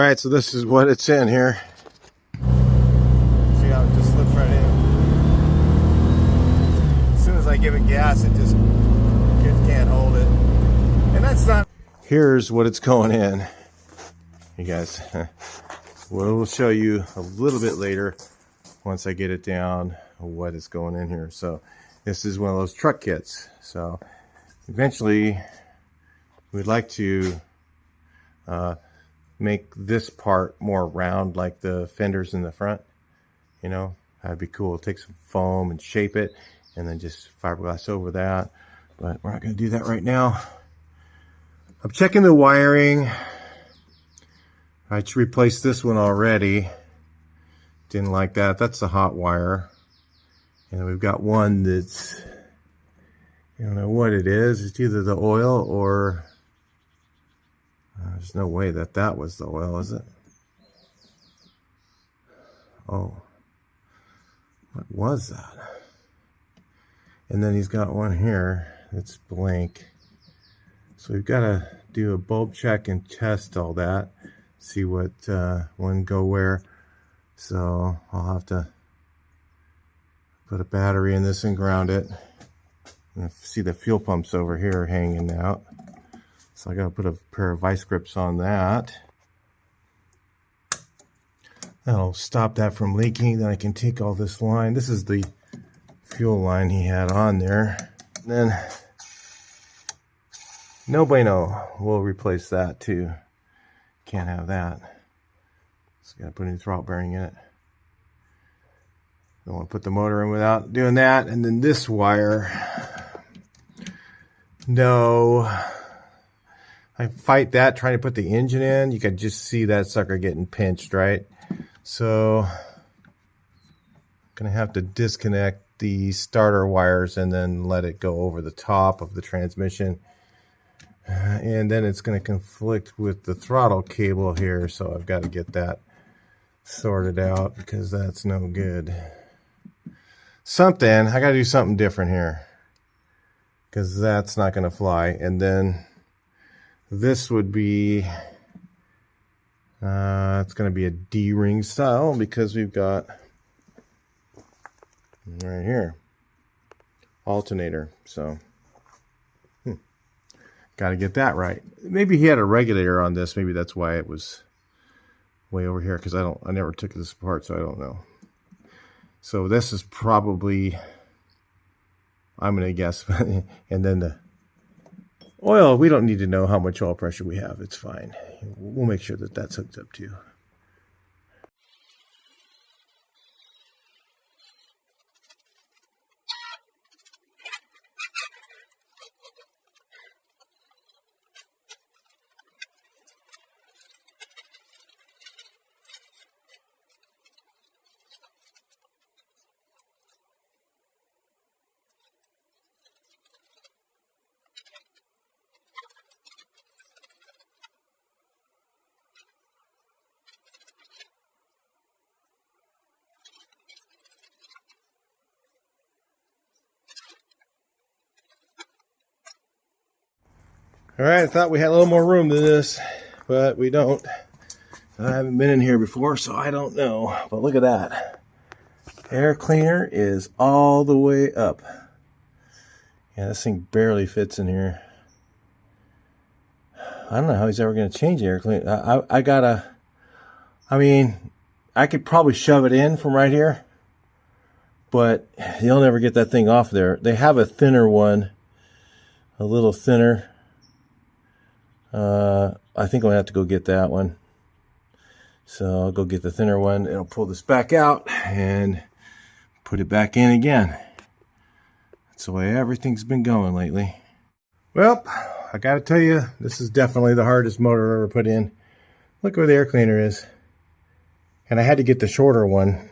right, so this is what it's in here. See how it just slips right in. As soon as I give it gas, it just can't hold it. And that's not... Here's what it's going in. You guys, we'll show you a little bit later once I get it down what is going in here. So this is one of those truck kits. So eventually we'd like to make this part more round like the fenders in the front. You know, that'd be cool. Take some foam and shape it and then just fiberglass over that. But we're not going to do that right now. I'm checking the wiring. I replaced this one already. Didn't like that. That's the hot wire. And we've got one that's, I don't know what it is. It's either the oil or there's no way that that was the oil, is it? Oh, what was that? And then he's got one here that's blank. So we've got to do a bulb check and test all that. See what one go where. So I'll have to put a battery in this and ground it. And see the fuel pumps over here hanging out. So I got to put a pair of vice grips on that. That'll stop that from leaking. Then I can take all this line. This is the fuel line he had on there. And then no bueno. We'll replace that too. Can't have that. So got to put a new throttle bearing in it. Don't want to put the motor in without doing that. And then this wire. No. I fight that trying to put the engine in. You can just see that sucker getting pinched, right? So I'm going to have to disconnect the starter wires and then let it go over the top of the transmission. And then it's going to conflict with the throttle cable here. So I've got to get that sorted out because that's no good. I got to do something different here because that's not going to fly. And then this would be, it's going to be a D-ring style because we've got right here alternator. So got to get that right. Maybe he had a regulator on this. Maybe that's why it was way over here because I never took this apart, so I don't know. So this is probably, I'm going to guess, and then the oil, we don't need to know how much oil pressure we have. It's fine. We'll make sure that that's hooked up too. All right, I thought we had a little more room than this, but we don't. I haven't been in here before, so I don't know. But look at that. Air cleaner is all the way up. Yeah, this thing barely fits in here. I don't know how he's ever going to change the air cleaner. I could probably shove it in from right here, but you'll never get that thing off there. They have a thinner one, a little thinner. I think I'll have to go get that one. So I'll go get the thinner one. It'll pull this back out and put it back in again. That's the way everything's been going lately. Well, I gotta tell you, this is definitely the hardest motor I've ever put in. Look where the air cleaner is. And I had to get the shorter one.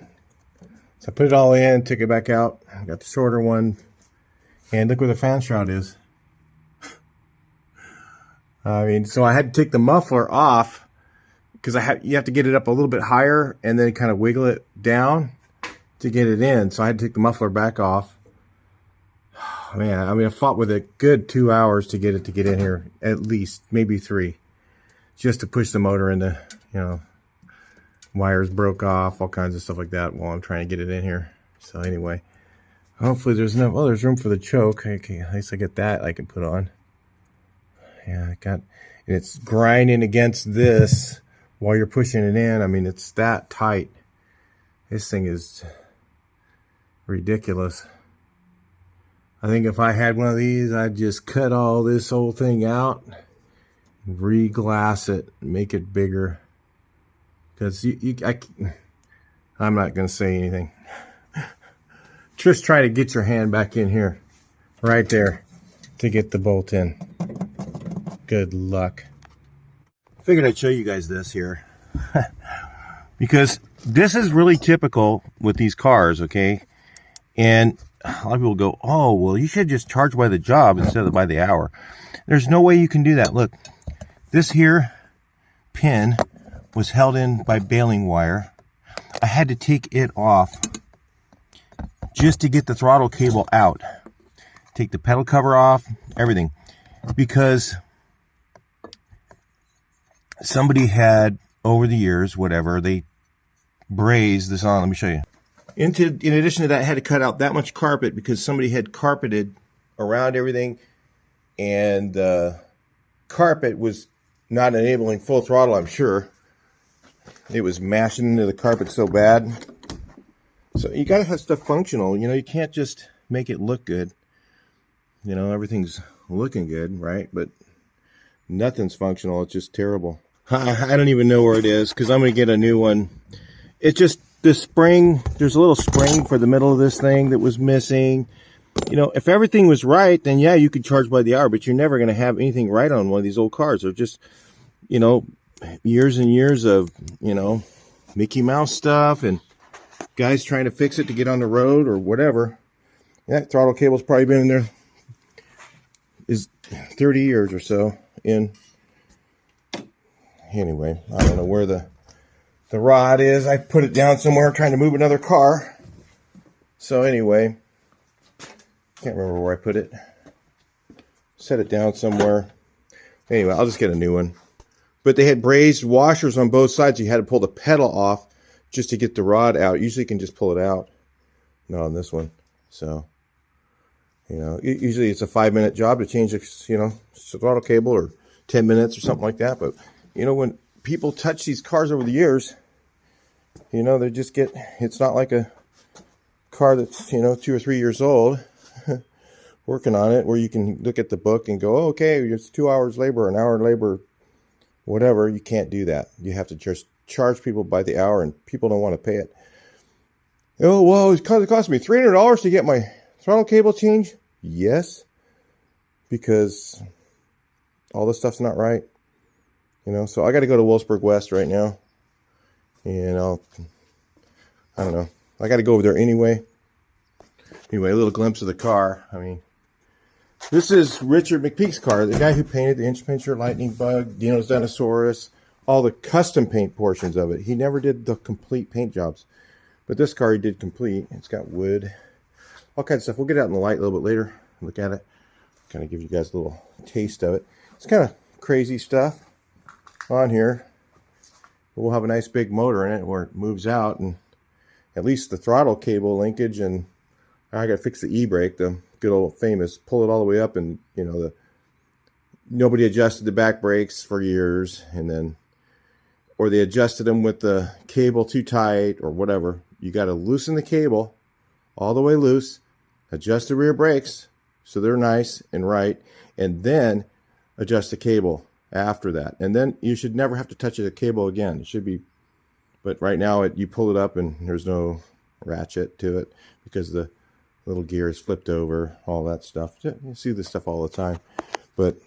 So I put it all in, took it back out, got the shorter one, and look where the fan shroud is. So I had to take the muffler off because you have to get it up a little bit higher and then kind of wiggle it down to get it in. So I had to take the muffler back off. Man, I fought with it good 2 hours to get it in here, at least, maybe 3, just to push the motor into, you know, wires broke off, all kinds of stuff like that while I'm trying to get it in here. So anyway, hopefully there's enough. Oh, there's room for the choke. Okay, at least I get that I can put on. Yeah, I got, and it's grinding against this while you're pushing it in. I mean, it's that tight. This thing is ridiculous. I think if I had one of these, I'd just cut all this whole thing out, re-glass it, make it bigger. Because I'm not going to say anything. Just try to get your hand back in here, right there, to get the bolt in. Good luck. I figured I'd show you guys this here. Because this is really typical with these cars, okay? And a lot of people go, oh, well, you should just charge by the job instead of by the hour. There's no way you can do that. Look, this here pin was held in by baling wire. I had to take it off just to get the throttle cable out. Take the pedal cover off, everything. Because somebody had, over the years, whatever, they brazed this on. Let me show you. In addition to that, I had to cut out that much carpet because somebody had carpeted around everything, and the carpet was not enabling full throttle, I'm sure. It was mashing into the carpet so bad. So you gotta have stuff functional. You know, you can't just make it look good. You know, everything's looking good, right? But nothing's functional. It's just terrible. I don't even know where it is because I'm gonna get a new one. It's just the spring. There's a little spring for the middle of this thing that was missing. You know, if everything was right, then yeah, you could charge by the hour, but you're never going to have anything right on one of these old cars. They're just, you know, years and years of, you know, Mickey Mouse stuff and guys trying to fix it to get on the road or whatever. That throttle cable's probably been in there is 30 years or so in. Anyway, I don't know where the rod is. I put it down somewhere trying to move another car. So anyway, can't remember where I put it. Set it down somewhere. Anyway, I'll just get a new one. But they had brazed washers on both sides. You had to pull the pedal off just to get the rod out. Usually you can just pull it out. Not on this one. So, you know, usually it's a 5-minute job to change the, you know, throttle cable, or 10 minutes or something like that. But, you know, when people touch these cars over the years, you know, they just get, it's not like a car that's, you know, 2 or 3 years old working on it, where you can look at the book and go, oh, okay, it's 2 hours labor, an hour labor, whatever. You can't do that. You have to just charge people by the hour, and people don't want to pay it. Oh, well, it cost me $300 to get my throttle cable changed. Yes, because all this stuff's not right. You know, so I got to go to Wolfsburg West right now. And I don't know. I got to go over there anyway. Anyway, a little glimpse of the car. I mean, this is Richard McPeak's car, the guy who painted the Inch Pincher, Lightning Bug, Dino's Dinosaurus, all the custom paint portions of it. He never did the complete paint jobs. But this car he did complete. It's got wood, all kinds of stuff. We'll get out in the light a little bit later, look at it, kind of give you guys a little taste of it. It's kind of crazy stuff on here. But we'll have a nice big motor in it where it moves out, and at least the throttle cable linkage, and I got to fix the e-brake, the good old famous, pull it all the way up, and you know, nobody adjusted the back brakes for years, and then, or they adjusted them with the cable too tight or whatever. You got to loosen the cable all the way loose, adjust the rear brakes so they're nice and right, and then adjust the cable after that. And then you should never have to touch the cable again. It should be, but right now you pull it up and there's no ratchet to it because the little gear is flipped over, all that stuff. You see this stuff all the time. But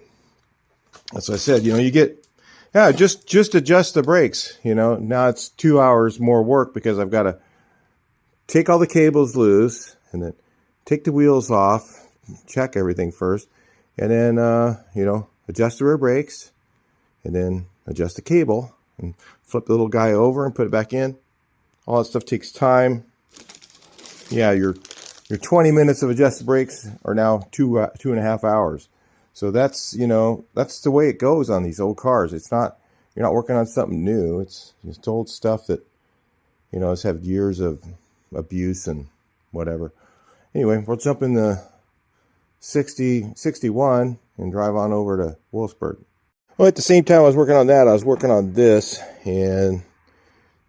as I said, you know, you get, yeah, just adjust the brakes. You know, now it's 2 hours more work because I've got to take all the cables loose and then take the wheels off, check everything first, and then, you know, adjust the rear brakes, and then adjust the cable and flip the little guy over and put it back in. All that stuff takes time. Yeah, your 20 minutes of adjusted brakes are now 2.5 hours. So that's, you know, that's the way it goes on these old cars. It's not you're not working on something new. It's just old stuff that, you know, has had years of abuse and whatever. Anyway, we'll jump in the 61 and drive on over to Wolfsburg. Well, at the same time I was working on that, I was working on this, and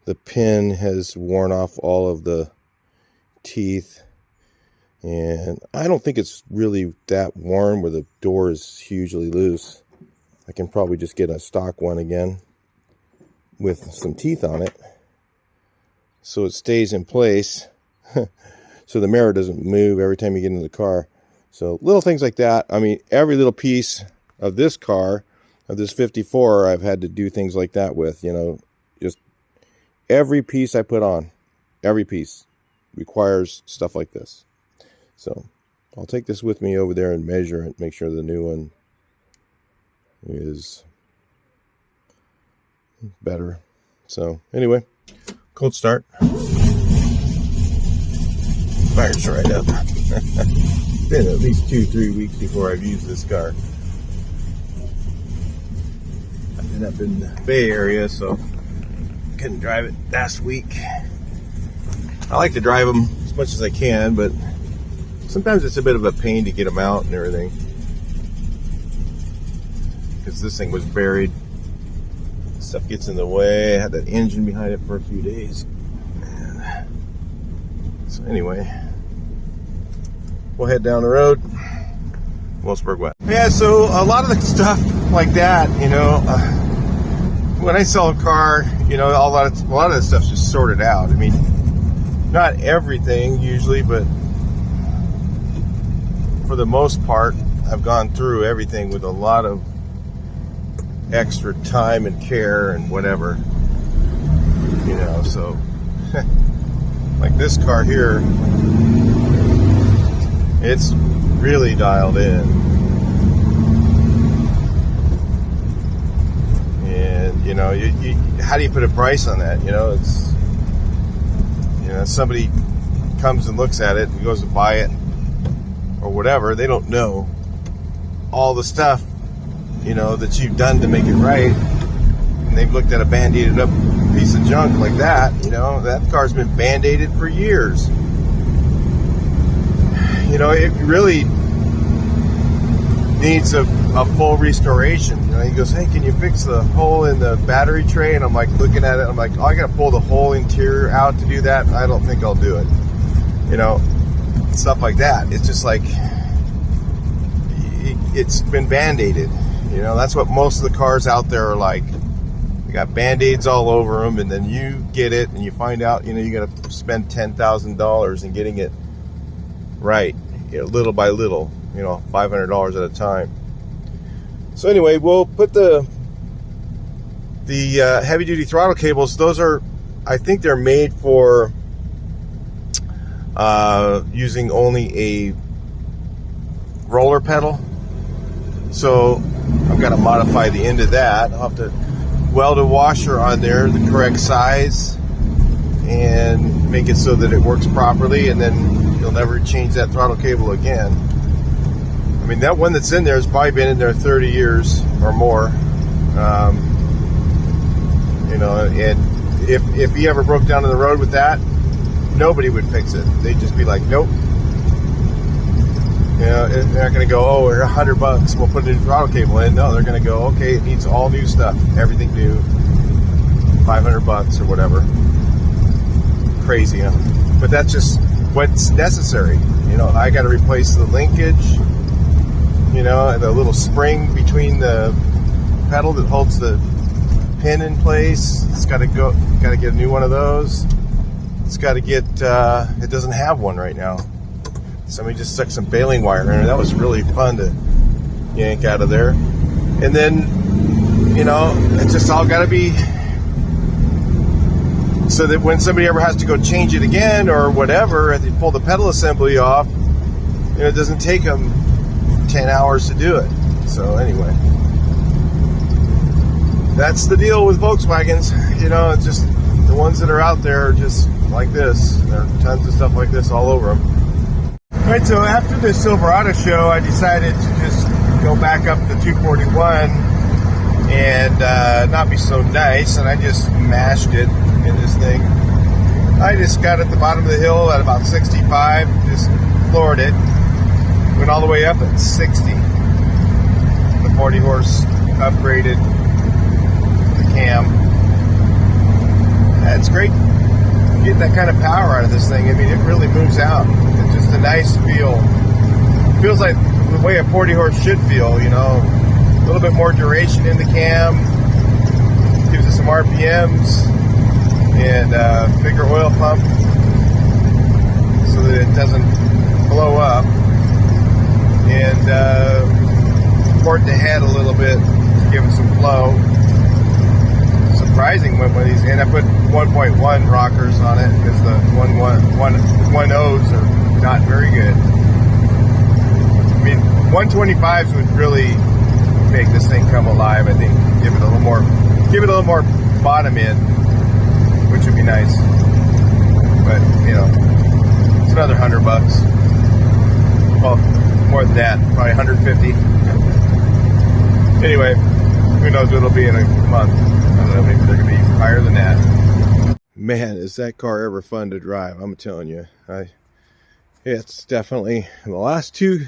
the pin has worn off all of the teeth. And I don't think it's really that worn where the door is hugely loose. I can probably just get a stock one again with some teeth on it, so it stays in place, so the mirror doesn't move every time you get into the car. So little things like that. I mean, every little piece of this car, of this 54, I've had to do things like that with, you know. Just every piece I put on, every piece requires stuff like this. So I'll take this with me over there and measure it, make sure the new one is better. So anyway, cold start. Fires right up. Been at least 2-3 weeks before I've used this car. I've been up in the Bay Area, so couldn't drive it last week. I like to drive them as much as I can, but sometimes it's a bit of a pain to get them out and everything, because this thing was buried. Stuff gets in the way. I had that engine behind it for a few days. So anyway, we'll head down the road. Wolfsburg West. Yeah, so a lot of the stuff like that, you know, when I sell a car, you know, a lot of the stuff's just sorted out. I mean, not everything usually, but for the most part, I've gone through everything with a lot of extra time and care and whatever, you know. So like this car here, it's really dialed in, and you know, how do you put a price on that? You know, it's, you know, somebody comes and looks at it and goes to buy it or whatever, they don't know all the stuff, you know, that you've done to make it right. And they've looked at a band-aided up piece of junk like that, you know, that car's been band-aided for years. You know, it really needs a full restoration. You know, he goes, hey, can you fix the hole in the battery tray? And I'm like looking at it, I'm like, oh, I gotta pull the whole interior out to do that. I don't think I'll do it. You know, stuff like that. It's just like, it's been band-aided. You know, that's what most of the cars out there are like. They got band-aids all over them, and then you get it and you find out, you know, you got to spend $10,000 in getting it right, you know, little by little, you know, $500 at a time. So anyway, we'll put the heavy-duty throttle cables. Those are, I think they're made for using only a roller pedal. So I've got to modify the end of that. I'll have to weld a washer on there the correct size and make it so that it works properly, and then you'll never change that throttle cable again. I mean, that one that's in there has probably been in there 30 years or more. You know, and if he ever broke down on the road with that, nobody would fix it. They'd just be like, nope. You know, they're not going to go, oh, we're $100, we'll put a new throttle cable in. No, they're going to go, okay, it needs all new stuff, everything new, $500 or whatever. Crazy, huh? But that's just what's necessary. You know, I got to replace the linkage, you know, and the little spring between the pedal that holds the pin in place. It's got to go, got to get a new one of those. It's got to get, it doesn't have one right now. Somebody just stuck some baling wire in there. That was really fun to yank out of there. And then, you know, it's just all got to be so that when somebody ever has to go change it again or whatever, if they pull the pedal assembly off, you know, it doesn't take them 10 hours to do it. So anyway, that's the deal with Volkswagens. You know, it's just the ones that are out there are just like this. There are tons of stuff like this all over them. Alright, so after the Silverado show, I decided to just go back up the 241 and not be so nice, and I just mashed it in this thing. I just got at the bottom of the hill at about 65, just floored it, went all the way up at 60. The 40 horse upgraded the cam. That's great. Getting that kind of power out of this thing. I mean, it really moves out. It's just a nice feel. It feels like the way a 40 horse should feel, you know. A little bit more duration in the cam. Gives it some RPMs and bigger oil pump so that it doesn't blow up. And port the head a little bit to give it some flow. Surprising with these, and I put 1.1 rockers on it because the 1.0s are not very good. I mean, 125s would really make this thing come alive. I think give it a little more bottom end, which would be nice. But you know, it's another $100. Well, more than that, probably 150. Anyway, who knows what it'll be in a month. I don't know, maybe they're going to be higher than that. Man, is that car ever fun to drive. I'm telling you. It's definitely, the last two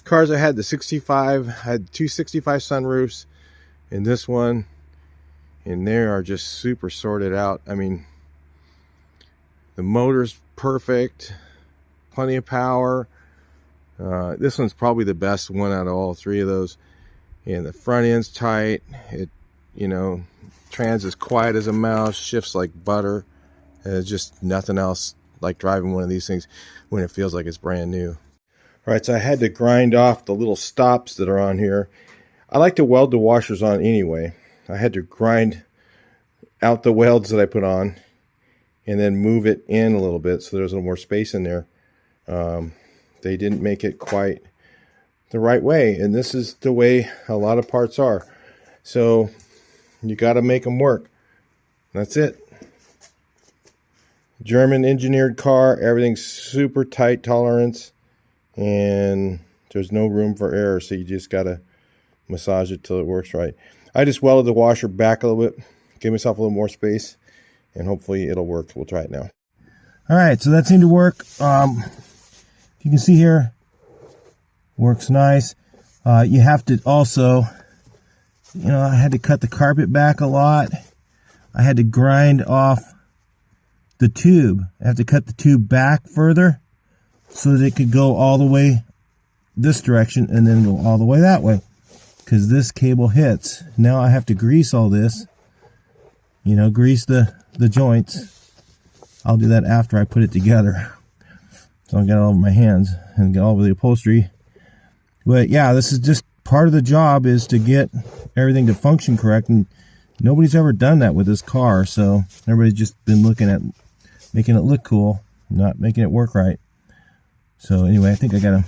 cars I had, the 65, I had two 65 sunroofs, and this one, and they are just super sorted out. I mean, the motor's perfect, plenty of power. This one's probably the best one out of all three of those. And the front end's tight. It, you know, trans is quiet as a mouse, shifts like butter. There's just nothing else like driving one of these things when it feels like it's brand new. All right, so I had to grind off the little stops that are on here. I like to weld the washers on anyway. I had to grind out the welds that I put on and then move it in a little bit so there's a little more space in there. They didn't make it quite the right way, and this is the way a lot of parts are. So you got to make them work. That's it. German engineered car, everything's super tight tolerance, and there's no room for error, so you just got to massage it till it works right. I just welded the washer back a little bit, give myself a little more space, and hopefully it'll work. We'll try it now. All right, so that seemed to work. You can see here, works nice. You have to also, you know, I had to cut the carpet back a lot. I had to grind off the tube. I have to cut the tube back further so that it could go all the way this direction and then go all the way that way, because this cable hits. Now I have to grease all this, you know, grease the joints. I'll do that after I put it together. So I got it all over my hands and get all over the upholstery. But yeah, this is just part of the job, is to get everything to function correct. And nobody's ever done that with this car. So everybody's just been looking at making it look cool, not making it work right. So anyway, I think I gotta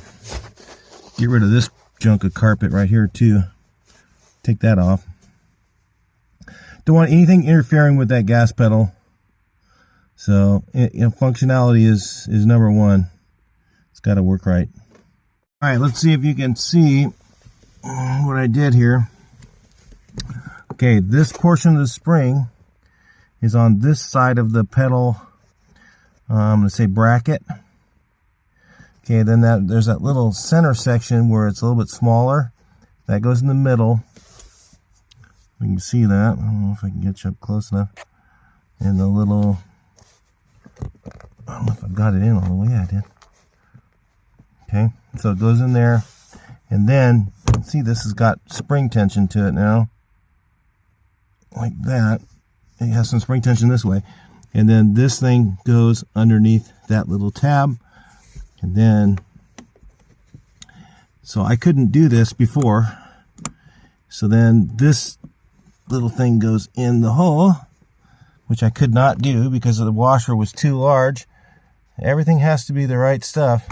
get rid of this junk of carpet right here too. Take that off. Don't want anything interfering with that gas pedal. So, you know, functionality is number one. It's got to work right. All right, let's see if you can see what I did here. Okay, this portion of the spring is on this side of the pedal. I'm going to say bracket. Okay, then there's that little center section where it's a little bit smaller. That goes in the middle. You can see that. I don't know if I can get you up close enough. And the little, I don't know if I've got it in all the way. Yeah, I did. Okay, so it goes in there, and then see, this has got spring tension to it now, like that. It has some spring tension this way, and then this thing goes underneath that little tab, and then, so I couldn't do this before, so then this little thing goes in the hole, which I could not do because the washer was too large. Everything has to be the right stuff.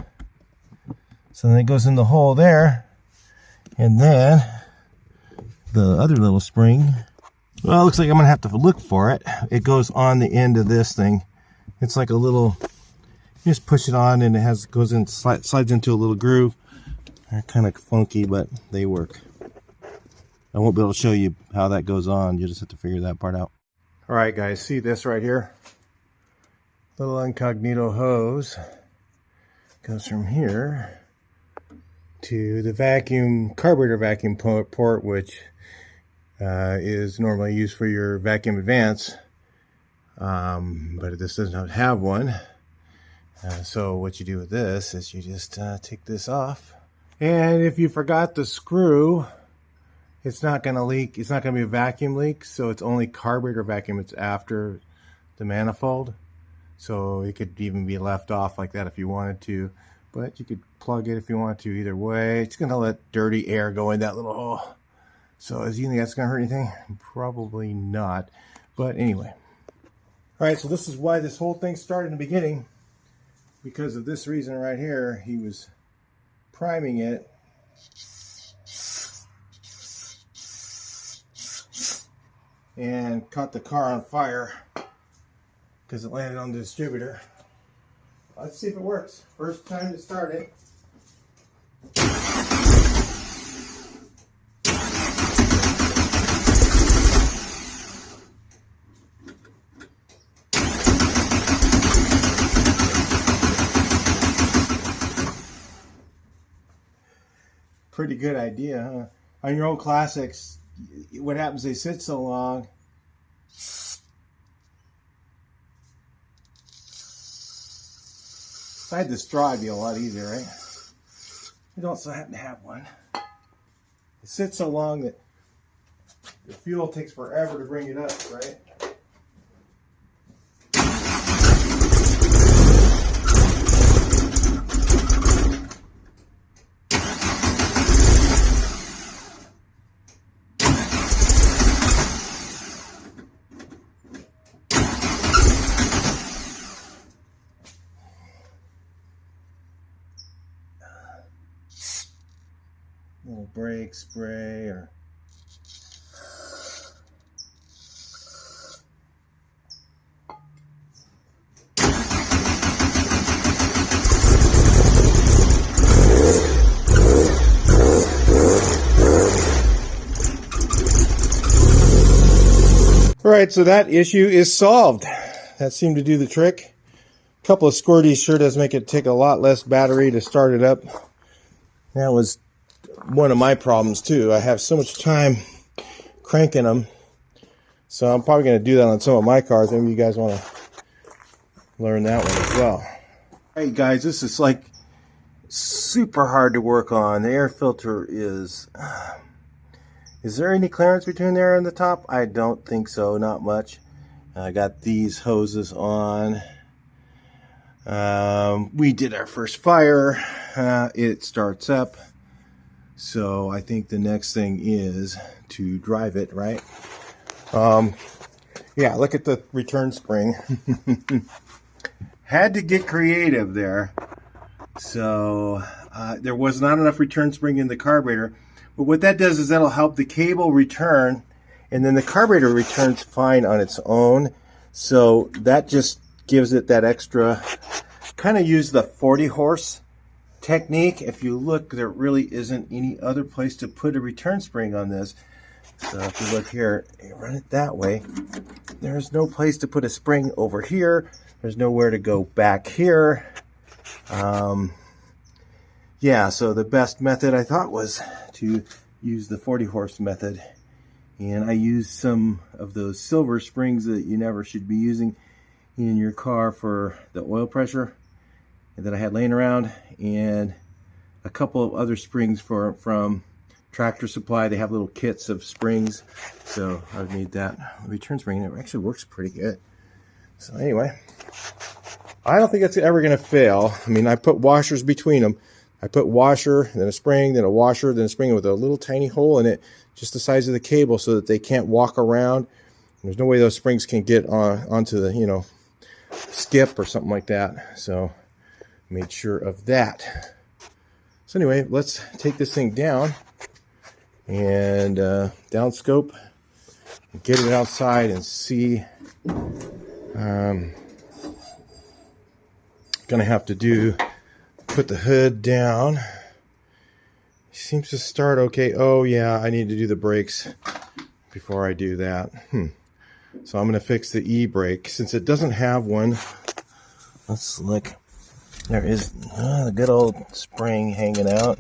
So then it goes in the hole there, and then the other little spring, well, it looks like I'm gonna have to look for it. It goes on the end of this thing. It's like a little, you just push it on and it goes in, slides into a little groove. They're kind of funky, but they work. I won't be able to show you how that goes on. You just have to figure that part out. All right, guys, see this right here? Little incognito hose goes from here to the vacuum, carburetor vacuum port, which is normally used for your vacuum advance, but this does not have one. So what you do with this is you just take this off, and if you forgot the screw, it's not going to leak. It's not going to be a vacuum leak, so it's only carburetor vacuum. It's after the manifold, so it could even be left off like that if you wanted to, but you could plug it if you want to. Either way, it's going to let dirty air go in that little hole. So is you think that's going to hurt anything? Probably not, but anyway. All right, so this is why this whole thing started in the beginning, because of this reason right here. He was priming it, and caught the car on fire because it landed on the distributor. Let's see if it works. First time to start it. Pretty good idea, huh? On your old classics, what happens, they sit so long. If I had the straw, it'd be a lot easier, right? I don't also happen to have one. It sits so long that the fuel takes forever to bring it up, right? Little brake spray or all right, so that issue is solved. That seemed to do the trick. A couple of squirties sure does make it take a lot less battery to start it up. That was one of my problems too. I have so much time cranking them, so I'm probably going to do that on some of my cars. Maybe you guys want to learn that one as well. Hey guys, this is like super hard to work on. The air filter is there any clearance between there and the top? I don't think so, not much. I got these hoses on. We did our first fire. It starts up. So I think the next thing is to drive it, right? Yeah, look at the return spring. Had to get creative there. So there was not enough return spring in the carburetor. But what that does is that'll help the cable return, and then the carburetor returns fine on its own. So that just gives it that extra, kind of use the 40 horse technique. If you look, there really isn't any other place to put a return spring on this. So if you look here, you run it that way, there's no place to put a spring over here. There's nowhere to go back here. Yeah, so the best method I thought was to use the 40 horse method. And I used some of those silver springs that you never should be using in your car for the oil pressure that I had laying around, and a couple of other springs from Tractor Supply. They have little kits of springs, so I've made that return spring, and it actually works pretty good. So anyway, I don't think it's ever going to fail. I mean, I put washers between them. I put washer, then a spring, then a washer, then a spring with a little tiny hole in it, just the size of the cable, so that they can't walk around. There's no way those springs can get onto the, skip or something like that. So made sure of that. So anyway, let's take this thing down and down scope, and get it outside and see. Gonna have to put the hood down, Seems to start okay. Oh yeah, I need to do the brakes before I do that. So I'm going to fix the E-brake since it doesn't have one. Let's look. There is the good old spring hanging out.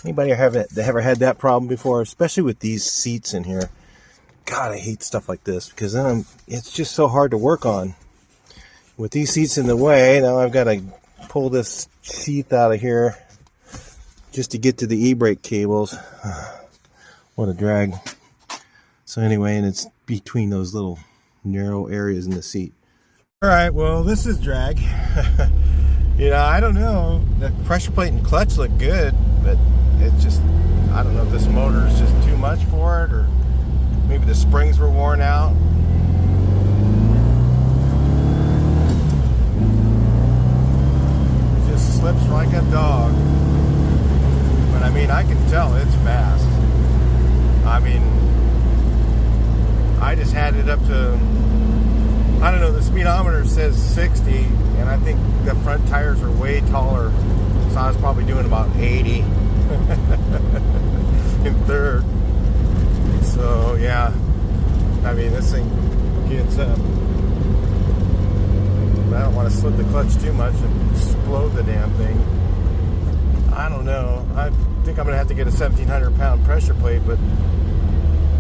Anybody ever had that problem before? Especially with these seats in here. God, I hate stuff like this because then it's just so hard to work on. With these seats in the way, now I've got to pull this sheath out of here just to get to the e-brake cables. What a drag. So anyway, and it's between those little narrow areas in the seat. All right, well, this is drag. You know, I don't know. The pressure plate and clutch look good, but it's just, I don't know if this motor is just too much for it, or maybe the springs were worn out. It just slips like a dog. But I mean, I can tell it's fast. I mean, I just had it up to, I don't know, the speedometer says 60, and I think the front tires are way taller, so I was probably doing about 80 in third. So yeah, I mean, this thing gets up. I don't want to slip the clutch too much and explode the damn thing. I don't know. I think I'm gonna have to get a 1,700 pound pressure plate, but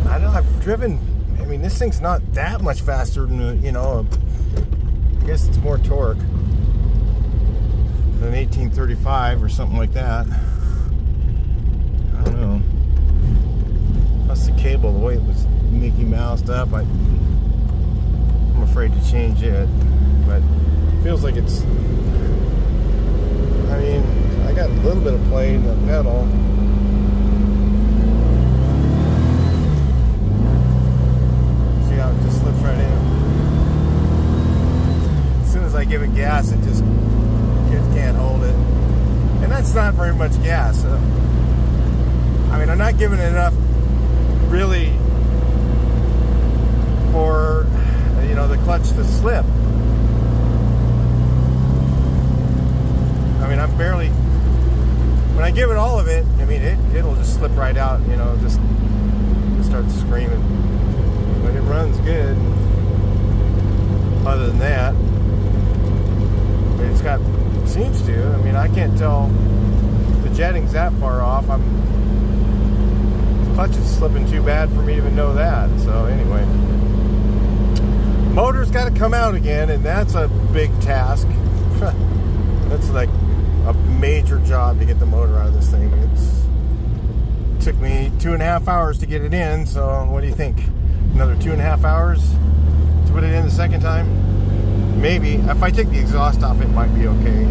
I know I've driven. I mean, this thing's not that much faster than, you know, I guess it's more torque than 1835 or something like that. I don't know. Plus the cable, the way it was Mickey Moused up, I'm afraid to change it. But it feels like it's, I mean, I got a little bit of play in the pedal. See how it just slips right in. As soon as I give it gas, it just can't hold it. And that's not very much gas. I mean, I'm not giving it enough really for, you know, the clutch to slip. I mean, I'm barely, when I give it all of it, I mean, it'll just slip right out, you know, just start screaming. But it runs good, other than that. But it's got, seems to, I mean, I can't tell the jetting's that far off. The clutch is slipping too bad for me to even know that. So anyway, motor's got to come out again, and that's a big task. That's like a major job to get the motor out of this thing. It took me 2.5 hours to get it in, so what do you think? Another 2.5 hours to put it in the second time? Maybe. If I take the exhaust off, it might be okay.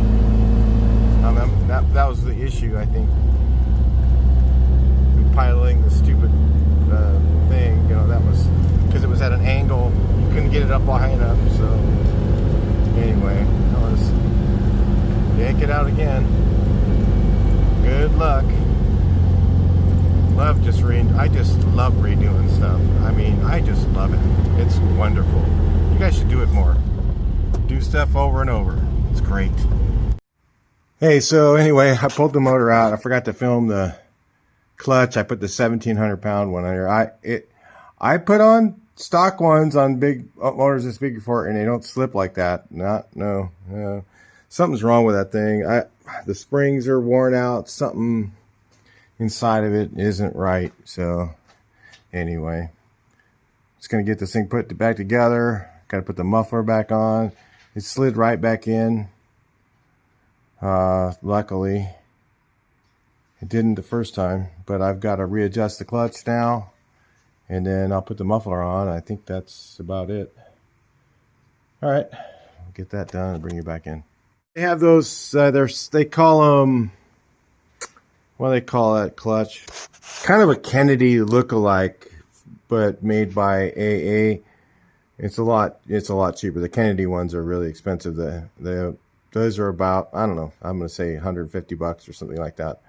That was the issue, I think. Piloting the stupid thing, you know, that was because it was at an angle. You couldn't get it up high enough, so anyway, let's yank it out again. Good luck. I just love redoing stuff. I mean, I just love it. It's wonderful. You guys should do it more. Do stuff over and over. It's great. Hey, so anyway, I pulled the motor out. I forgot to film the clutch. I put the 1,700 pound one on here. I put on stock ones on big motors this big before, and they don't slip like that. No. Something's wrong with that thing. The springs are worn out. Something inside of it isn't right. So anyway, just gonna get this thing put back together. Got to put the muffler back on. It slid right back in. Luckily, it didn't the first time, but I've got to readjust the clutch now, and then I'll put the muffler on. I think that's about it. All right, I'll get that done and bring you back in. They have those, they call them, what do they call that clutch? Kind of a Kennedy look-alike, but made by AA. It's a lot cheaper. The Kennedy ones are really expensive. Those are about, I don't know, I'm going to say $150 or something like that.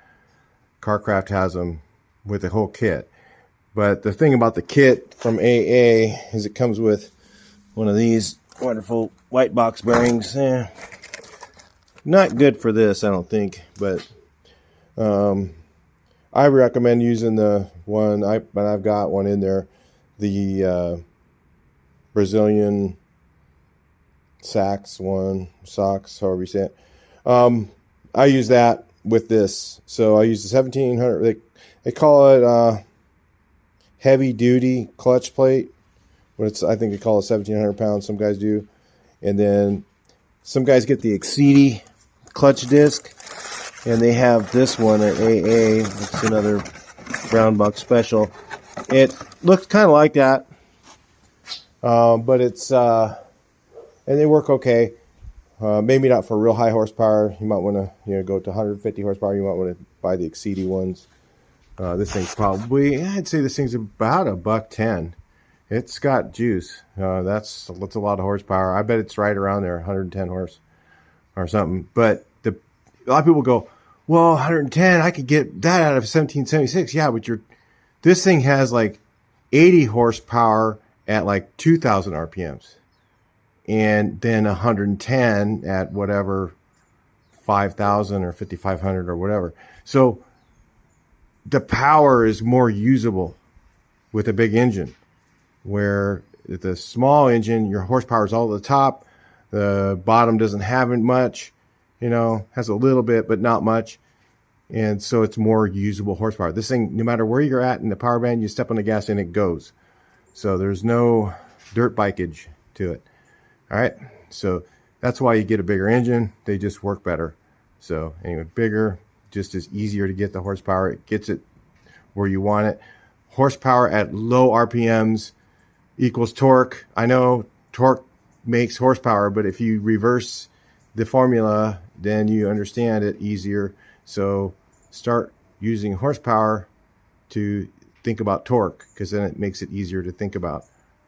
CarCraft has them with the whole kit. But the thing about the kit from AA is it comes with one of these wonderful white box bearings. Not good for this, I don't think, but I recommend using the one, but I've got one in there, the Brazilian socks, however you say it. I use that with this. So I use the 1700. They call it heavy duty clutch plate. But I think they call it 1700 pounds. Some guys do, and then some guys get the Exceedy clutch disc, and they have this one at AA. It's another brown buck special. It looks kind of like that, but it's and they work okay. Maybe not for real high horsepower. You might want to go to 150 horsepower. You might want to buy the Exceedy ones. This thing's probably, I'd say this thing's about $110. It's got juice. That's a lot of horsepower. I bet it's right around there, 110 horse or something. But a lot of people go, well, 110, I could get that out of 1776. Yeah, but this thing has like 80 horsepower at like 2,000 RPMs. And then 110 at whatever, 5,000 or 5,500 or whatever. So the power is more usable with a big engine, where the small engine, your horsepower is all at the top. The bottom doesn't have much, has a little bit, but not much. And so it's more usable horsepower. This thing, no matter where you're at in the power band, you step on the gas and it goes. So there's no dirt bikeage to it. All right, so that's why you get a bigger engine. They just work better. So anyway, bigger, just is easier to get the horsepower. It gets it where you want it. Horsepower at low RPMs equals torque. I know torque makes horsepower, but if you reverse the formula, then you understand it easier. So start using horsepower to think about torque, because then it makes it easier to think about.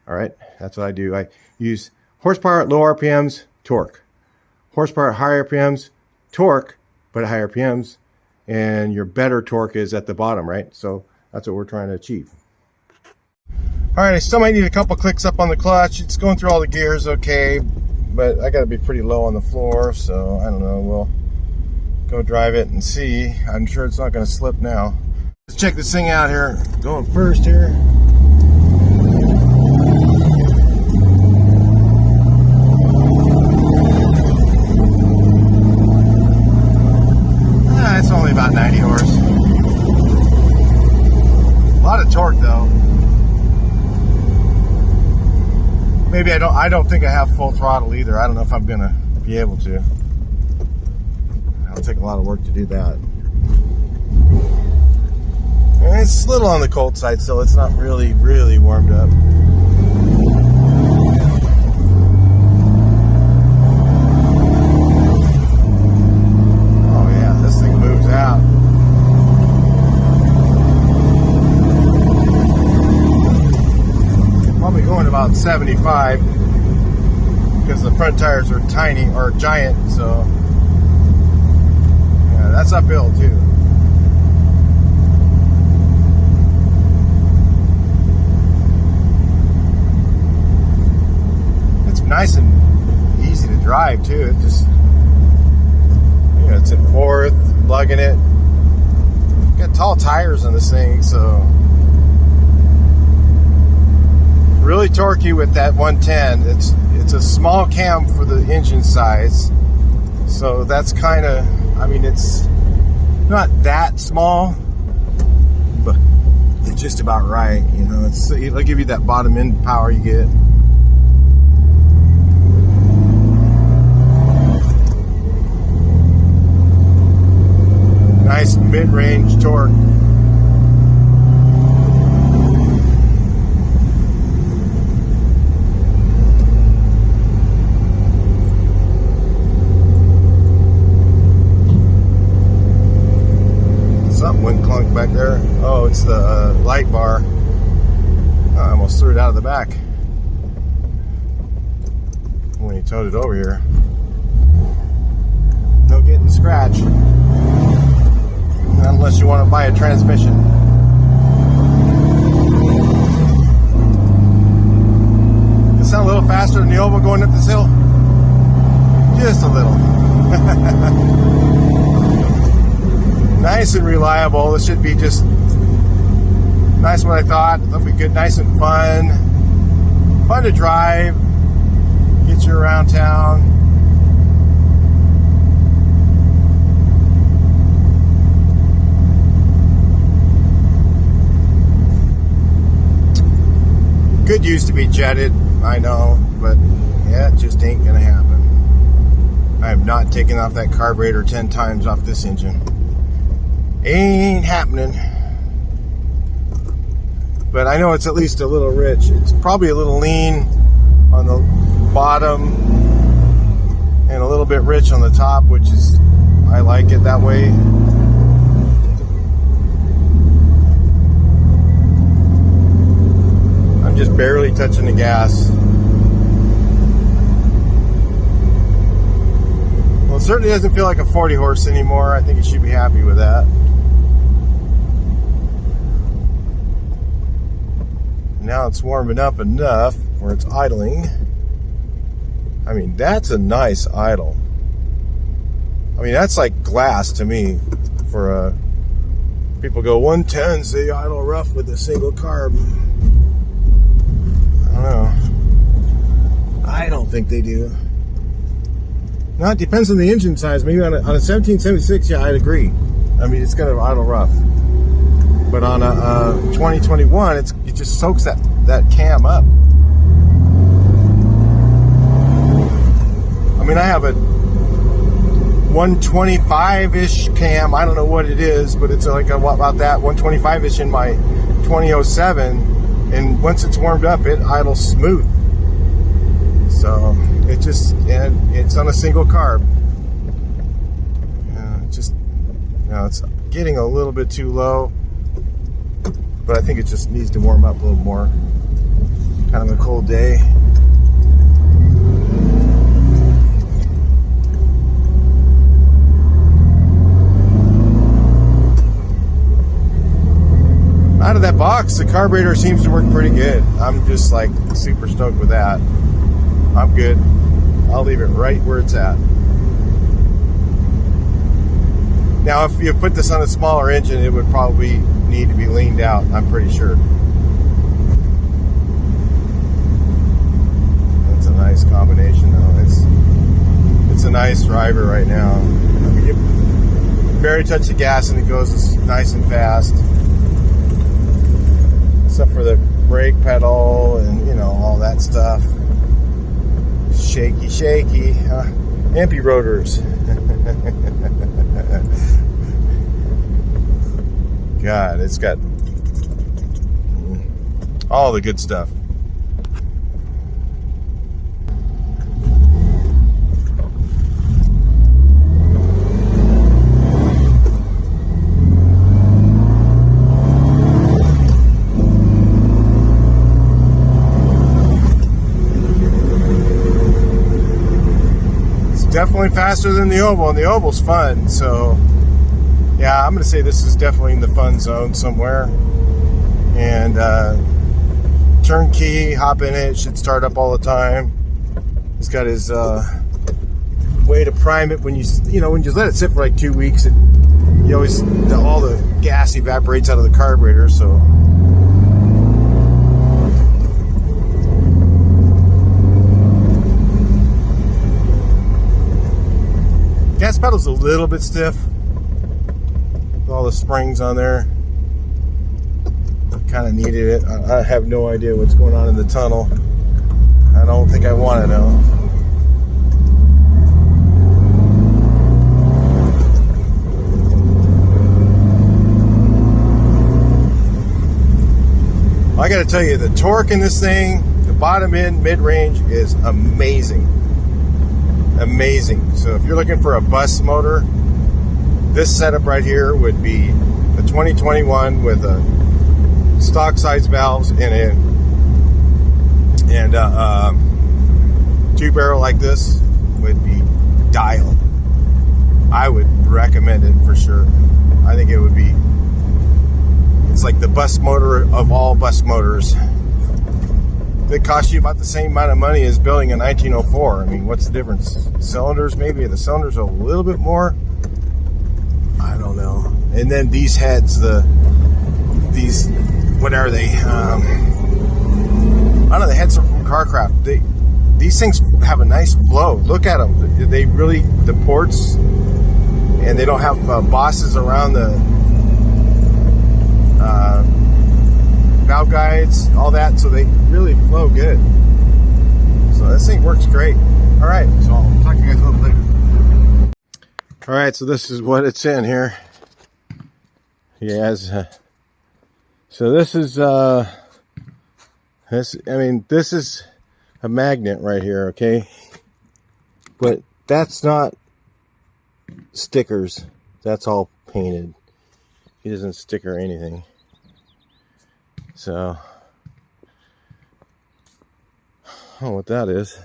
All right, that's what I do. I use horsepower at low RPMs, torque. Horsepower at high RPMs, torque, but at high RPMs. And your better torque is at the bottom, right? So that's what we're trying to achieve. All right, I still might need a couple clicks up on the clutch. It's going through all the gears okay, but I got to be pretty low on the floor, so I don't know. We'll go drive it and see. I'm sure it's not going to slip now. Let's check this thing out here. Going first here. It's only about 90 horse. A lot of torque though. Maybe I don't think I have full throttle either. I don't know if I'm gonna be able to. It'll take a lot of work to do that. And it's a little on the cold side still. It's not really warmed up. Probably going about 75 because the front tires are tiny or giant, so yeah, that's uphill too. It's nice and easy to drive too. It's just, it's in fourth, lugging it. Got tall tires on this thing, so really torquey with that 110. It's a small cam for the engine size, so that's kind of, it's not that small, but it's just about right. It'll give you that bottom end power you get. Nice mid-range torque. Something went clunk back there. Oh, it's the light bar. I almost threw it out of the back when you towed it over here. No getting scratched. Unless you want to buy a transmission. It sound a little faster than the oval going up this hill? Just a little. Nice nice and reliable. This should be just nice. What I thought, it'll be good, nice and fun to drive, get you around town. Could use to be jetted, I know, but yeah, it just ain't gonna happen. I have not taken off that carburetor 10 times off this engine. Ain't happening. But I know it's at least a little rich. It's probably a little lean on the bottom and a little bit rich on the top, which is, I like it that way. I'm just barely touching the gas. Well, it certainly doesn't feel like a 40 horse anymore. I think you should be happy with that. Now it's warming up enough where it's idling. I mean, that's a nice idle. I mean, that's like glass to me. For people go 110s, they idle rough with a single carb. I don't know. I don't think they do. No, it depends on the engine size. Maybe on a 1776, yeah, I'd agree. I mean, it's gonna idle rough. But on a 2021, it just soaks that cam up. I mean, I have a 125-ish cam. I don't know what it is, but it's like about that 125-ish in my 2007. And once it's warmed up, it idles smooth. So it just, and it's on a single carb. It's getting a little bit too low. But I think it just needs to warm up a little more. Kind of a cold day. Out of that box, the carburetor seems to work pretty good. I'm just like super stoked with that. I'm good. I'll leave it right where it's at. Now, if you put this on a smaller engine, it would probably need to be leaned out, I'm pretty sure. That's a nice combination, though. It's a nice driver right now. I mean, you barely touch the gas and it goes nice and fast. Except for the brake pedal and, you know, all that stuff. Shaky, shaky. Ampy rotors. God, it's got all the good stuff. Definitely faster than the oval, and the oval's fun. So yeah, I'm gonna say this is definitely in the fun zone somewhere. And turnkey, hop in it, should start up all the time. He's got his way to prime it. When you let it sit for like 2 weeks, all the gas evaporates out of the carburetor. So gas pedal's a little bit stiff with all the springs on there. Kind of needed it. I have no idea what's going on in the tunnel. I don't think I want to know. I got to tell you, the torque in this thing, the bottom end, mid-range is amazing. Amazing. So if you're looking for a bus motor, this setup right here would be a 2021 with a stock size valves in it and two barrel like this would be dialed. I would recommend it for sure. I think it would be, it's like the bus motor of all bus motors. It costs you about the same amount of money as building a 1904. I mean, what's the difference? Cylinders, maybe the cylinders are a little bit more. I don't know. And then these heads, these, what are they? I don't know, the heads are from Carcraft. These things have a nice flow. Look at them. They really, the ports, and they don't have bosses around the valve guides, all that, so they really flow good. So this thing works great. All right, so I'll talk to you guys a little later. All right, so this is what it's in here. Yes. So this is this is a magnet right here, okay? But that's not stickers. That's all painted. It doesn't sticker anything. So, oh, what that is?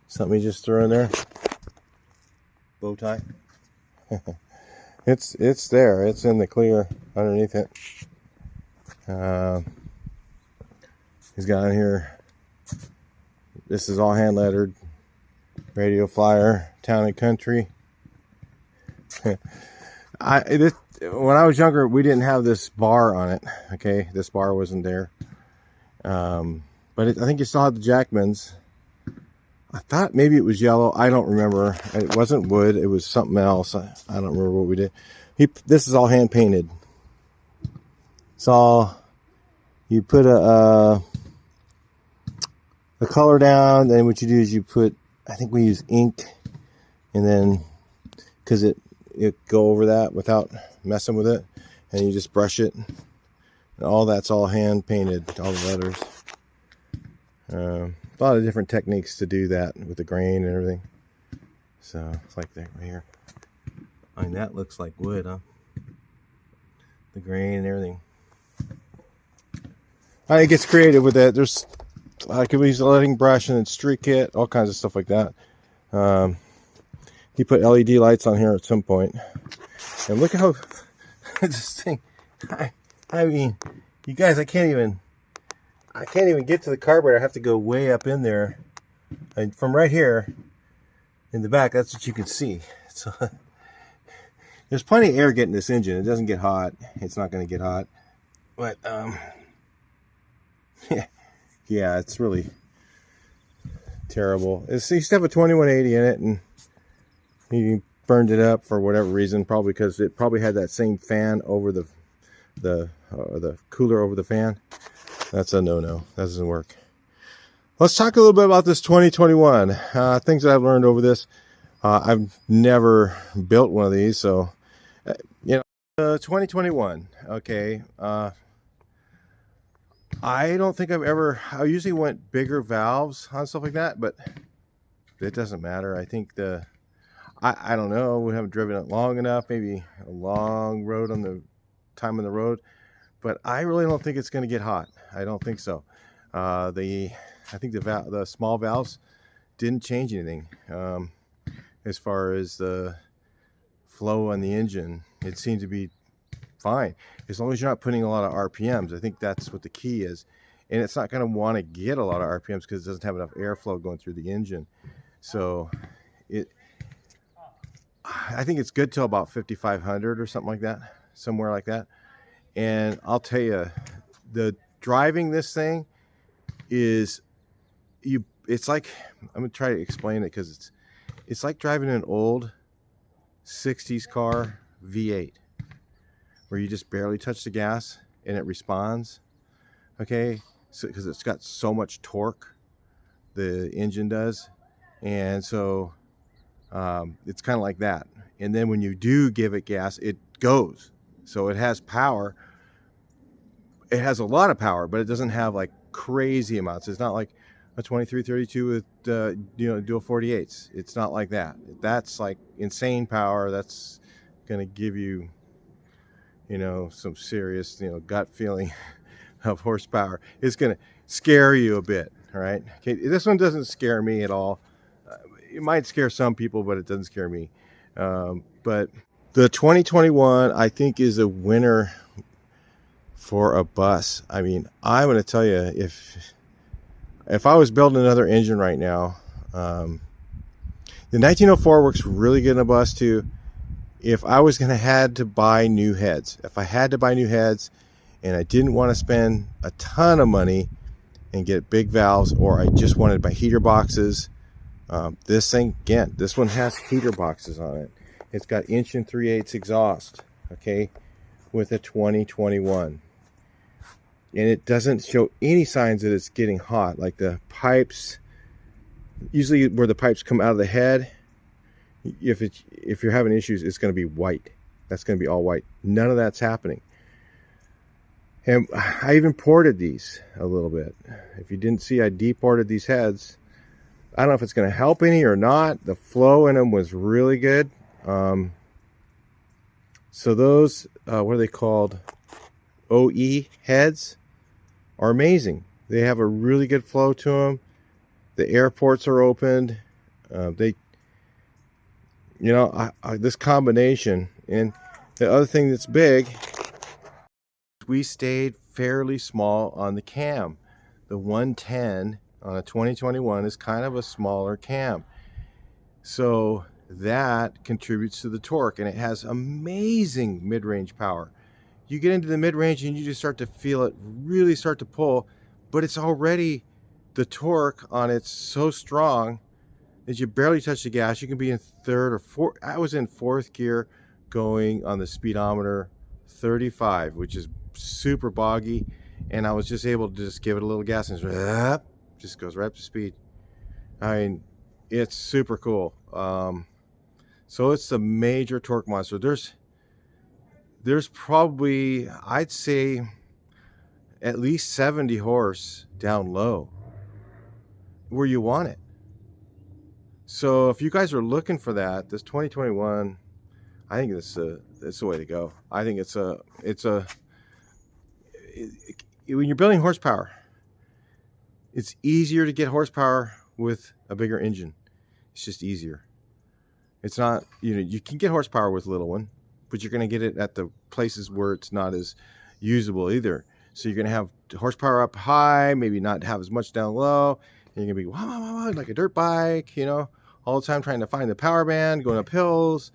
Something you just threw in there? Bow tie? It's there. It's in the clear underneath it. He's got on here. This is all hand lettered. Radio Flyer, Town and Country. When I was younger, we didn't have this bar on it. Okay, this bar wasn't there. But I think you still had the Jackmans. I thought maybe it was yellow. I don't remember. It wasn't wood. It was something else. I don't remember what we did. This is all hand painted. It's all, you put the color down. Then what you do is you put, I think we use ink, and then because it go over that without messing with it, and you just brush it. And all that's all hand painted. All the letters. A lot of different techniques to do that with the grain and everything. So it's like that right here. I mean, that looks like wood, huh? The grain and everything. It gets creative with that. There's, I could use a letting brush and then streak it, all kinds of stuff like that. He put LED lights on here at some point. And look at how this thing. I mean, you guys, I can't even get to the carburetor. I have to go way up in there. And from right here in the back, that's what you can see. So there's plenty of air getting this engine. It doesn't get hot. It's not going to get hot. But yeah, it's really terrible. It used to have a 2180 in it, and he burned it up for whatever reason, probably because it probably had that same fan over the cooler over the fan. That's a no-no. That doesn't work. Let's talk a little bit about this 2021. Things that I've learned over this. I've never built one of these, so 2021. Okay. I don't think I usually went bigger valves on stuff like that, but it doesn't matter. I think I don't know. We haven't driven it long enough. Maybe a long road on the time on the road, but I really don't think it's going to get hot. I don't think so. I think the small valves didn't change anything as far as the flow on the engine. It seemed to be fine as long as you're not putting a lot of RPMs. I think that's what the key is, and it's not going to want to get a lot of RPMs because it doesn't have enough airflow going through the engine. So I think it's good till about 5,500 or something like that, somewhere like that. And I'll tell you, the driving this thing is it's like, I'm gonna try to explain it because it's like driving an old 60s car V8 where you just barely touch the gas and it responds. Okay, so because it's got so much torque, the engine does, and so it's kind of like that. And then when you do give it gas, it goes. So it has power. It has a lot of power, but it doesn't have like crazy amounts. It's not like a 2332 with dual 48s. It's not like that. That's like insane power. That's going to give you some serious gut feeling of horsepower. It's going to scare you a bit. All right. Okay, this one doesn't scare me at all. It might scare some people, but it doesn't scare me. But the 2021, I think, is a winner for a bus. I mean, I'm going to tell you, if I was building another engine right now, the 1904 works really good in a bus too. if I was going to had to buy new heads, if I had to buy new heads and I didn't want to spend a ton of money and get big valves, or I just wanted my heater boxes, this thing, again, this one has heater boxes on it. It's got 1 3/8" exhaust, okay, with a 2021. And it doesn't show any signs that it's getting hot. Like the pipes, usually where the pipes come out of the head, if you're having issues, it's going to be white. That's going to be all white. None of that's happening. And I even ported these a little bit. If you didn't see, I deported these heads. I don't know if it's going to help any or not. The flow in them was really good. So those, what are they called? OE heads are amazing. They have a really good flow to them. The air ports are opened. This combination. And the other thing that's big, we stayed fairly small on the cam. The 110 on a 2021 is kind of a smaller cam. So that contributes to the torque, and it has amazing mid-range power. You get into the mid-range and you just start to feel it really start to pull, but it's already, the torque on it's so strong that you barely touch the gas. You can be in third or fourth. I was in fourth gear going on the speedometer 35, which is super boggy, and I was just able to just give it a little gas and just goes right up to speed. I mean, it's super cool. So it's a major torque monster. There's probably, I'd say, at least 70 horse down low where you want it. So if you guys are looking for that, this 2021, I think it's the way to go. I think when you're building horsepower, it's easier to get horsepower with a bigger engine. It's just easier. It's not, you can get horsepower with a little one, but you're going to get it at the places where it's not as usable either. So you're going to have horsepower up high, maybe not have as much down low, and you're going to be wow, like a dirt bike, all the time trying to find the power band, going up hills.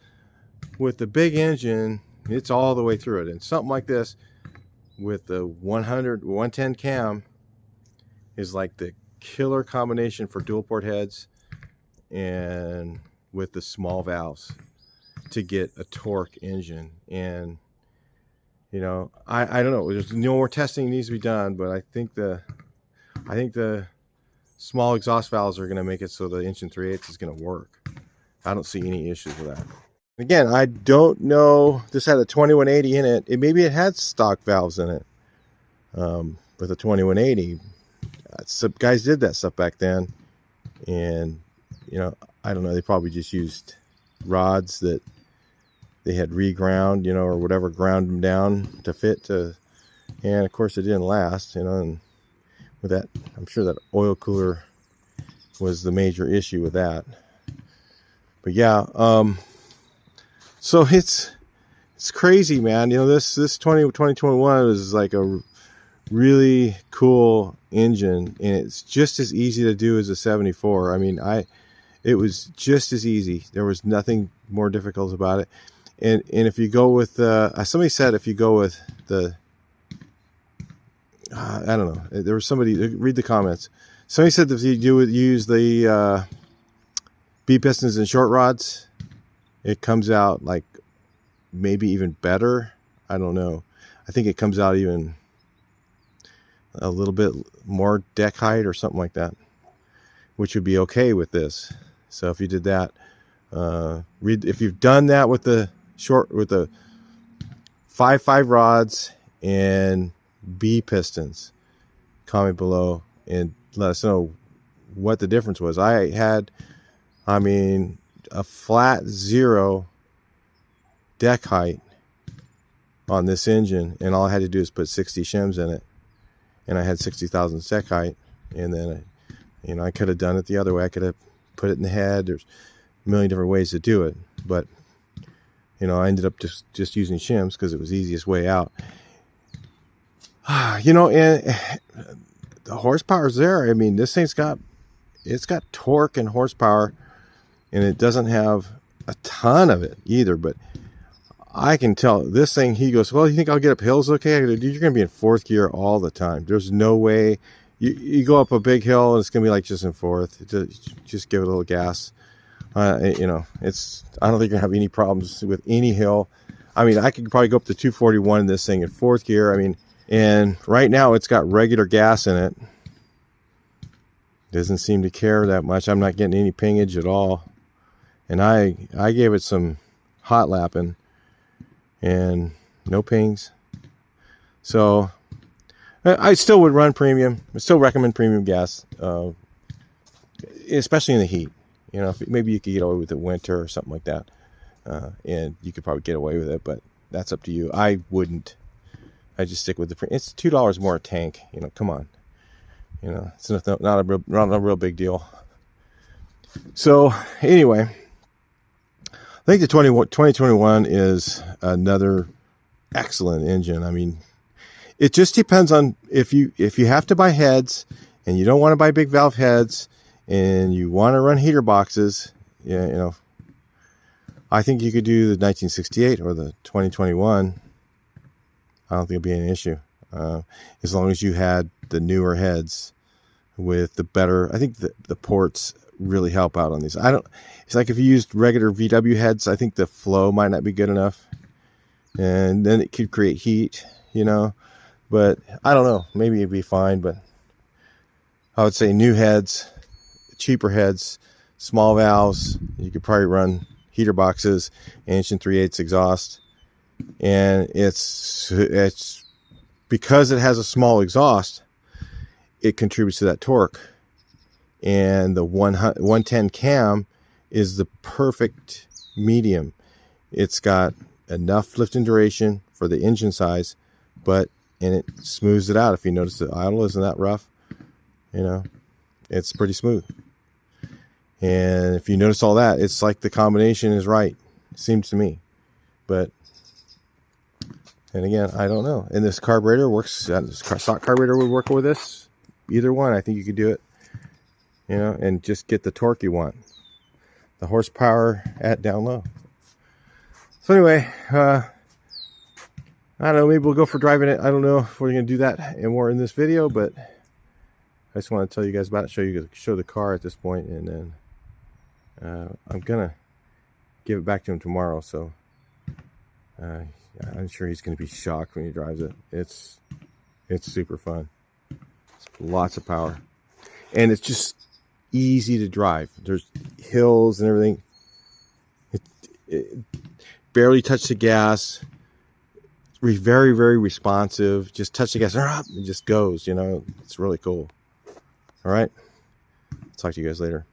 With the big engine, it's all the way through it. And something like this with the 110 cam is like the killer combination for dual port heads and with the small valves to get a torque engine. And I don't know, there's no more testing needs to be done, but I think the small exhaust valves are going to make it so the 1 3/8 is going to work. I don't see any issues with that. Again, I don't know, this had a 2180 in it. Maybe it had stock valves in it with a 2180. Some guys did that stuff back then, and I don't know, they probably just used rods that they had reground, or whatever, ground them down to fit to, and of course it didn't last, and with that, I'm sure that oil cooler was the major issue with that. But yeah, so it's crazy, man. This 2021 is like a really cool engine, and it's just as easy to do as a 74. I mean, it was just as easy. There was nothing more difficult about it. And if you go with somebody said if you go with the I don't know, there was somebody, read the comments. Somebody said that if you use the B pistons and short rods, it comes out like maybe even better. I don't know. I think it comes out even a little bit more deck height or something like that, which would be okay with this. So if you did that, if you've done that with the 5.5 rods and B pistons, comment below and let us know what the difference was. I had, a flat 0 deck height on this engine, and all I had to do is put 60 shims in it, and I had 60,000 deck height. And then I could have done it the other way. I could have put it in the head. There's a million different ways to do it, but I ended up just using shims because it was the easiest way out. And the horsepower's there. This thing's got torque and horsepower, and it doesn't have a ton of it either, but I can tell this thing, he goes, well, you think I'll get up hills okay? I go, dude, you're going to be in fourth gear all the time. There's no way. You go up a big hill and it's going to be like just in fourth. Just give it a little gas. You know, I don't think you're going to have any problems with any hill. I mean, I could probably go up to 241 in this thing in fourth gear. I mean, and right now it's got regular gas in it. Doesn't seem to care that much. I'm not getting any pingage at all. And I gave it some hot lapping and no pings. So I still would run premium. I still recommend premium gas, especially in the heat. You know, maybe you could get away with it winter or something like that. And you could probably get away with it, but that's up to you. I wouldn't. I just stick with the premium. It's $2 more a tank. You know, come on. You know, it's not a real big deal. So anyway, I think the 2021 is another excellent engine. I mean, it just depends on if you have to buy heads and you don't want to buy big valve heads and you want to run heater boxes. Yeah, you know, I think you could do the 1968 or the 2021. I don't think it'll be an issue. As long as you had the newer heads with the better, I think the ports really help out on these. It's like if you used regular VW heads, I think the flow might not be good enough, and then it could create heat, you know, but I don't know, maybe it'd be fine. But I would say new heads, cheaper heads, small valves, you could probably run heater boxes, 1 3/8 exhaust, and it's because it has a small exhaust, it contributes to that torque. And the 110 cam is the perfect medium. It's got enough lift and duration for the engine size, and it smooths it out. If you notice, the idle isn't that rough. You know, it's pretty smooth. And if you notice all that, it's like the combination is right. It seems to me. But and again, I don't know. And this carburetor works. This stock carburetor would work with this. Either one, I think you could do it. You know, and just get the torque you want. The horsepower at down low. So anyway, I don't know. Maybe we'll go for driving it. I don't know if we're going to do that and more in this video, but I just want to tell you guys about it. Show the car at this point, and then I'm gonna give it back to him tomorrow. So I'm sure he's going to be shocked when he drives it. It's super fun. It's lots of power, and it's just easy to drive. There's hills and everything. It barely touch the gas. It's very, very responsive. Just touch the gas, it just goes. You know, it's really cool. All right, talk to you guys later.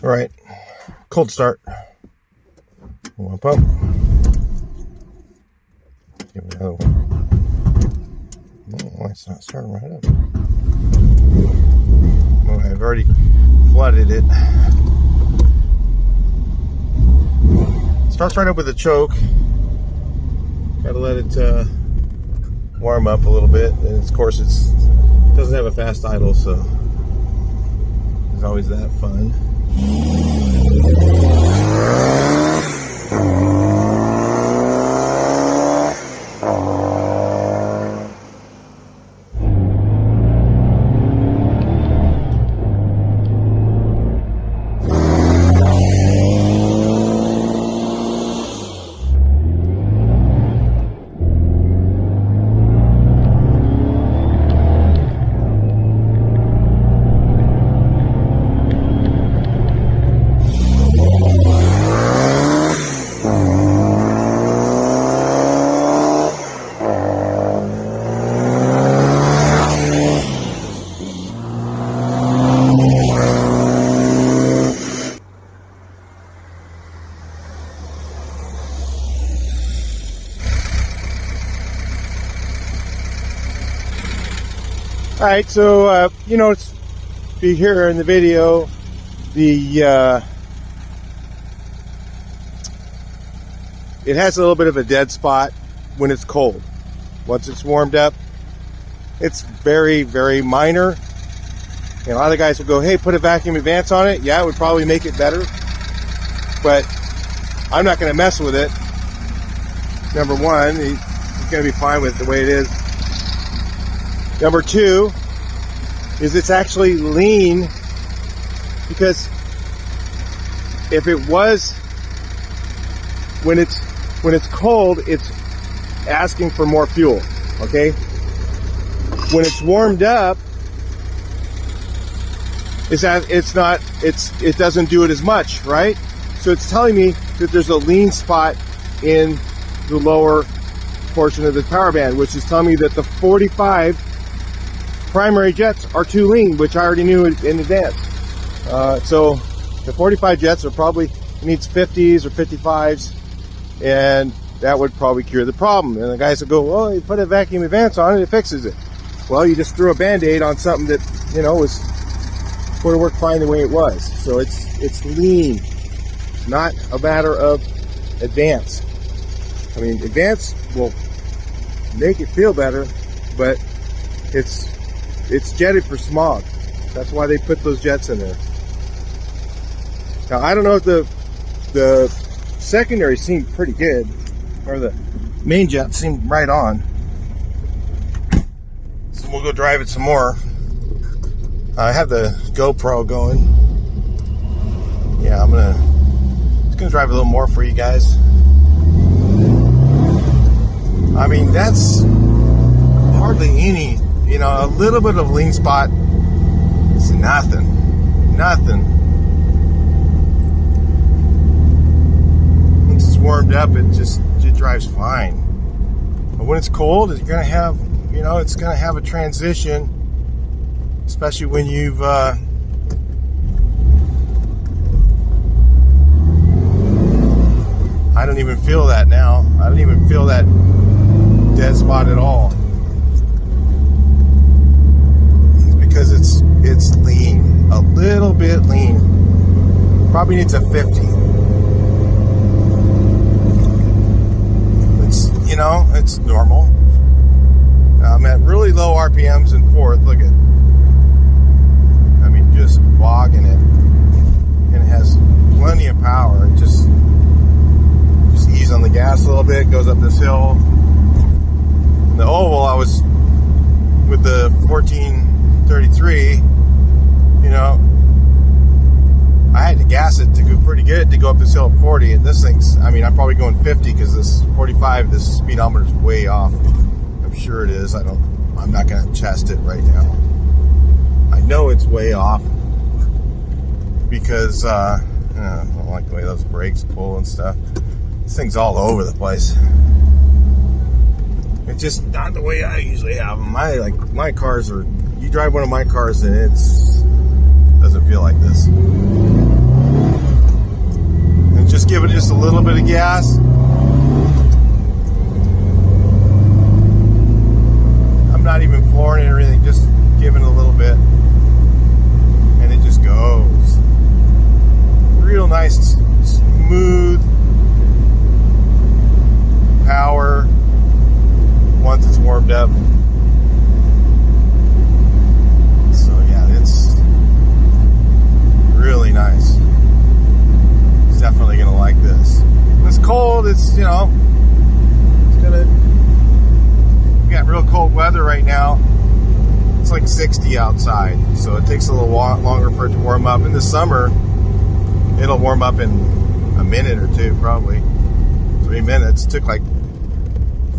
All right, cold start. One pump. Give it another one. Oh, it's not starting right up. Oh, I've already flooded it. Starts right up with a choke. Gotta let it warm up a little bit, and of course it doesn't have a fast idle, so there's always that fun. All right, so you know, it's be here in the video. It has a little bit of a dead spot when it's cold. Once it's warmed up, it's very, very minor. And a lot of guys will go, "Hey, put a vacuum advance on it." Yeah, it would probably make it better, but I'm not going to mess with it. Number one, he's going to be fine with the way it is. Number two is it's actually lean, because if it was, when it's cold, it's asking for more fuel, okay? When it's warmed up, it doesn't do it as much, right? So it's telling me that there's a lean spot in the lower portion of the power band, which is telling me that the 45 primary jets are too lean, which I already knew in advance. So the 45 jets are probably, needs 50s or 55s, and that would probably cure the problem. And the guys will go, well, you put a vacuum advance on it, it fixes it. Well, you just threw a band-aid on something that, you know, would have worked fine the way it was. So it's lean. It's not a matter of advance. I mean, advance will make it feel better, but it's jetted for smog. That's why they put those jets in there. Now, I don't know if the secondary seemed pretty good, or the main jet seemed right on. So we'll go drive it some more. I have the GoPro going. Yeah, I'm just gonna drive a little more for you guys. I mean, that's hardly any, you know, a little bit of lean spot. It's nothing. Once it's warmed up, it drives fine. But when it's cold, it's gonna have, you know, it's gonna have a transition, especially when you've I don't even feel that now. I don't even feel that dead spot at all. It's because it's lean, a little bit lean. Probably needs a 50. It's, you know, it's normal. I'm at really low RPMs in fourth. Look at, I mean, just bogging it, and it has plenty of power. It just ease on the gas a little bit, goes up this hill. In the oval, I was with the 1433, you know, I had to gas it to go pretty good to go up this hill at 40, and this thing's, I mean, I'm probably going 50 because this 45, this speedometer is way off. I'm sure it is. I'm not going to test it right now. I know it's way off because I don't like the way those brakes pull and stuff. This thing's all over the place. It's just not the way I usually have them. My cars are, you drive one of my cars and doesn't feel like this. And just give it just a little bit of gas. I'm not even flooring it or anything, just giving it a little bit. And it just goes. Real nice, smooth power once it's warmed up. So yeah, it's really nice. It's definitely gonna like this. When it's cold, it's, you know, we got real cold weather right now. It's like 60 outside, so it takes a little longer for it to warm up. In the summer, it'll warm up in a minute or two, probably 3 minutes. It took like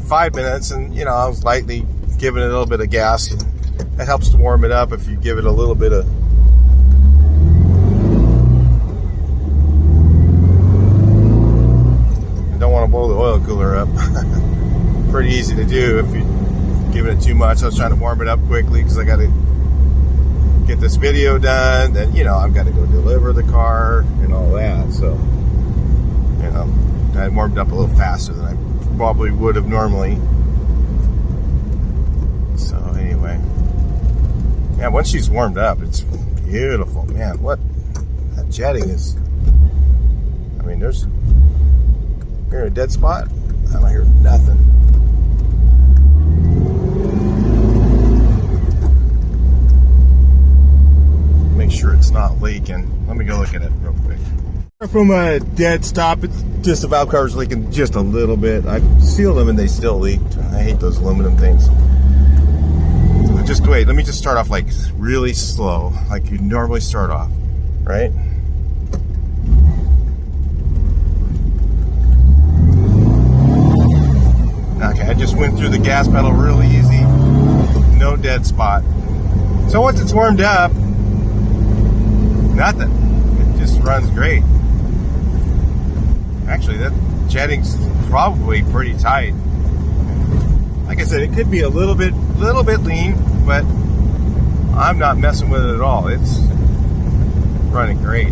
5 minutes, and you know, I was lightly giving it a little bit of gas. It helps to warm it up if you give it a little bit of you don't want to blow the oil cooler up. Pretty easy to do if you give it too much. I was trying to warm it up quickly because I got to get this video done. Then, you know, I've got to go deliver the car and all that. So, you know, I warmed up a little faster than I probably would have normally. So anyway, yeah, once she's warmed up, it's beautiful, man. What that jetting is, I mean, you're in a dead spot, I don't hear nothing. Make sure it's not leaking. Let me go look at it real quick. From a dead stop, it's just the valve cover's leaking just a little bit. I sealed them and they still leaked. I hate those aluminum things. Just wait, let me just start off like really slow, like you normally start off, right? Okay, I just went through the gas pedal really easy, no dead spot. So once it's warmed up, nothing. It just runs great. Actually, that jetting's probably pretty tight. Like I said, it could be a little bit lean, but I'm not messing with it at all. It's running great.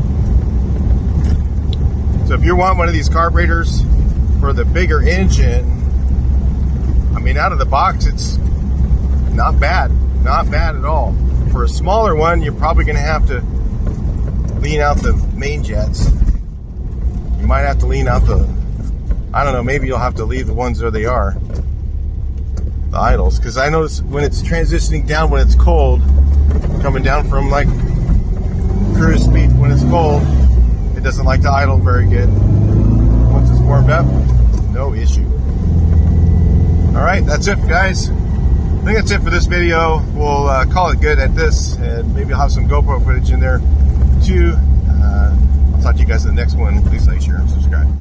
So if you want one of these carburetors for the bigger engine, I mean, out of the box, it's not bad. Not bad at all. For a smaller one, you're probably going to have to lean out the main jets. You might have to lean out the, I don't know, maybe you'll have to leave the ones where they are. The idles, because I notice when it's transitioning down when it's cold, coming down from like cruise speed when it's cold, it doesn't like to idle very good. Once it's warmed up, no issue. Alright, that's it guys. I think that's it for this video. We'll call it good at this, and maybe I'll have some GoPro footage in there too. I'll talk to you guys in the next one. Please like, share, and subscribe.